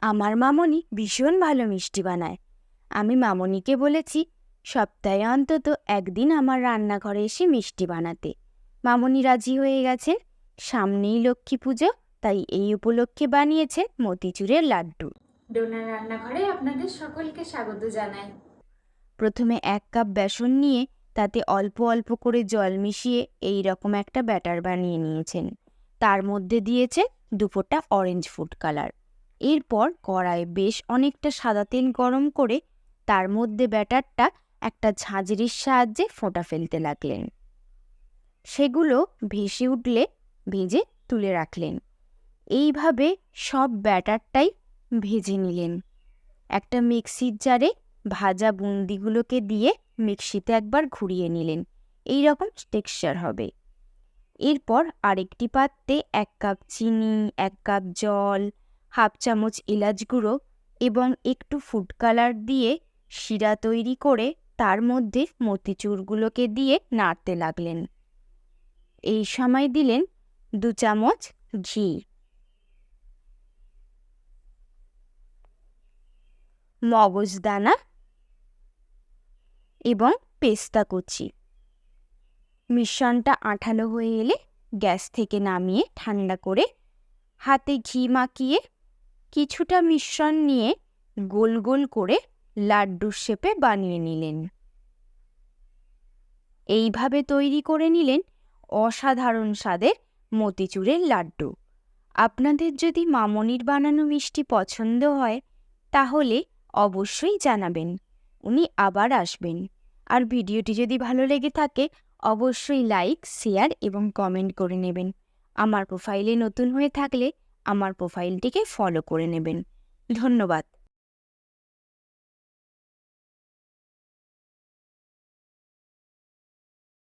আমার মামনি ভীষণ ভালো মিষ্টি বানায়। আমি মামনিকে বলেছি সপ্তাহে অন্তত একদিন আমার রান্নাঘরে এসে মিষ্টি বানাতে। মামনি রাজি হয়ে গেছেন। সামনেই লক্ষ্মী পুজো, তাই এই উপলক্ষে বানিয়েছে মতিচুরের লাড্ডু। ডোনার রান্নাঘরে আপনাদের সকলকে স্বাগত জানাই। প্রথমে 1 কাপ বেসন নিয়ে তাতে অল্প অল্প করে জল মিশিয়ে এই রকম একটা ব্যাটার বানিয়ে নিয়েছেন। তার মধ্যে দিয়েছে 2 ফোঁটা অরেঞ্জ ফুড কালার। এরপর কড়াইয়ে বেশ অনেকটা সাদা তেল গরম করে তার মধ্যে ব্যাটারটা একটা ঝাঁঝরির সাহায্যে ফোঁটা ফেলতে লাগলেন। সেগুলো ভেসে উঠলে ভেজে তুলে রাখলেন। এইভাবে সব ব্যাটারটাই ভেজে নিলেন। একটা মিক্সির জারে ভাজা বুন্দিগুলোকে দিয়ে মিক্সিতে একবার ঘুরিয়ে নিলেন। এই রকম টেক্সচার হবে। এরপর আরেকটি পাত্রে 1 কাপ চিনি, 1 কাপ জল, হাফ চামচ এলাচ গুঁড়ো এবং একটু ফুড কালার দিয়ে শিরা তৈরি করে তার মধ্যে মতিচুরগুলোকে দিয়ে নাড়তে লাগলেন। এই সময় দিলেন 2 চামচ ঘি, মগজদানা এবং পেস্তা কুচি। মিশ্রণটা আঠালো হয়ে এলে গ্যাস থেকে নামিয়ে ঠান্ডা করে হাতে ঘি মাখিয়ে কিছুটা মিশ্রণ নিয়ে গোল গোল করে লাড্ডুর শেপে বানিয়ে নিলেন। এইভাবে তৈরি করে নিলেন অসাধারণ স্বাদের মতিচুরের লাড্ডু। আপনাদের যদি মামনির বানানো মিষ্টি পছন্দ হয় তাহলে অবশ্যই জানাবেন, উনি আবার আসবেন। আর ভিডিওটি যদি ভালো লেগে থাকে অবশ্যই লাইক, শেয়ার এবং কমেন্ট করে নেবেন। আমার প্রোফাইলে নতুন হয়ে থাকলে আমার প্রোফাইলটিকে ফলো করে নেবেন। ধন্যবাদ।